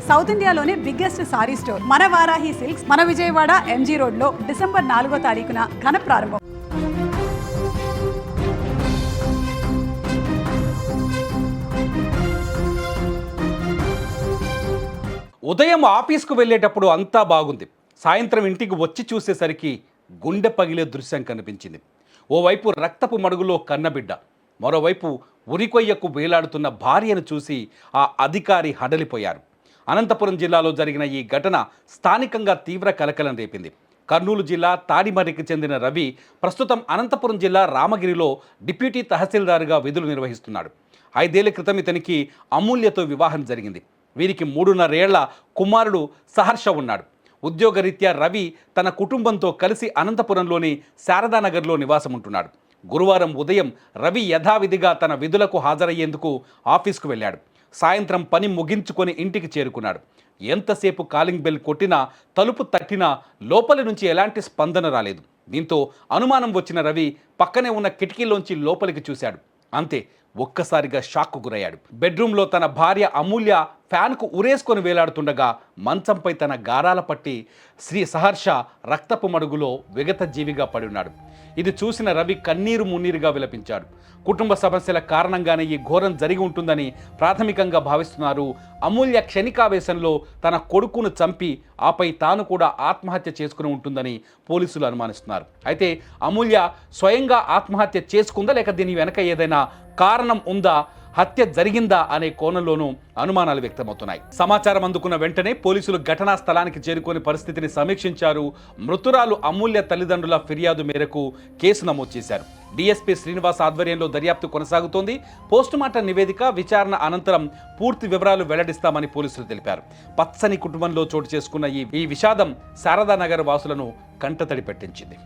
South ఇండియాలోనే biggest sorry store మన Varahi silks మన విజయవాడ ఎంజీ రోడ్ లో డిసెంబర్ 4వ తారీఖున ఘన ప్రారంభం. ఉదయం ఆఫీస్కు వెళ్ళేటప్పుడు అంతా బాగుంది. సాయంత్రం ఇంటికి వచ్చి చూసేసరికి గుండె పగిలే దృశ్యం కనిపించింది. ఓవైపు రక్తపు మడుగులో కన్నబిడ్డ, మరోవైపు ఉరికొయ్యకు వేలాడుతున్న భార్యను చూసి ఆ అధికారి హడలిపోయారు. అనంతపురం జిల్లాలో జరిగిన ఈ ఘటన స్థానికంగా తీవ్ర కలకలం రేపింది. కర్నూలు జిల్లా తాడిమర్రికి చెందిన రవి ప్రస్తుతం అనంతపురం జిల్లా రామగిరిలో డిప్యూటీ తహసీల్దార్గా విధులు నిర్వహిస్తున్నాడు. 5 ఏళ్ల క్రితం ఇతనికి అమూల్యతో వివాహం జరిగింది. వీరికి 3.5 ఏళ్ల కుమారుడు సహర్ష ఉన్నాడు. ఉద్యోగరీత్యా రవి తన కుటుంబంతో కలిసి అనంతపురంలోని శారదానగర్లో నివాసం ఉంటున్నాడు. గురువారం ఉదయం రవి యథావిధిగా తన విధులకు హాజరయ్యేందుకు ఆఫీస్కు వెళ్ళాడు. సాయంత్రం పని ముగించుకొని ఇంటికి చేరుకున్నాడు. ఎంతసేపు కాలింగ్ బెల్ కొట్టినా, తలుపు తట్టినా లోపలి నుంచి ఎలాంటి స్పందన రాలేదు. దీంతో అనుమానం వచ్చిన రవి పక్కనే ఉన్న కిటికీలోంచి లోపలికి చూశాడు. అంతే, ఒక్కసారిగా షాక్కు గురయ్యాడు. బెడ్రూమ్లో తన భార్య అమూల్య ఫ్యాన్కు ఉరేసుకొని వేలాడుతుండగా మంచంపై తన గారాల పట్టి శ్రీ సహర్ష రక్తపు మడుగులో విగత జీవిగా పడి ఉన్నాడు. ఇది చూసిన రవి కన్నీరు మున్నీరుగా విలపించాడు. కుటుంబ సమస్యల కారణంగానే ఈ ఘోరం జరిగి ఉంటుందని ప్రాథమికంగా భావిస్తున్నారు. అమూల్య క్షణికావేశంలో తన కొడుకును చంపి ఆపై తాను కూడా ఆత్మహత్య చేసుకుని ఉంటుందని పోలీసులు అనుమానిస్తున్నారు. అయితే అమూల్య స్వయంగా ఆత్మహత్య చేసుకుందా లేక దీని వెనక ఏదైనా కారణం ఉందా, హత్య జరిగిందా అనే కోణంలోనూ అనుమానాలు వ్యక్తమవుతున్నాయి. సమాచారం అందుకున్న వెంటనే పోలీసులు ఘటనా స్థలానికి చేరుకొని పరిస్థితిని సమీక్షించారు. మృతురాలు అమూల్య తల్లిదండ్రుల ఫిర్యాదు మేరకు కేసు నమోదు చేశారు. డీఎస్పీ శ్రీనివాస్ ఆధ్వర్యంలో దర్యాప్తు కొనసాగుతోంది. పోస్టుమార్టం నివేదిక, విచారణ అనంతరం పూర్తి వివరాలు వెల్లడిస్తామని పోలీసులు తెలిపారు. పచ్చని కుటుంబంలో చోటు చేసుకున్న ఈ విషాదం శారదానగర్ వాసులను కంటతడి పెట్టించింది.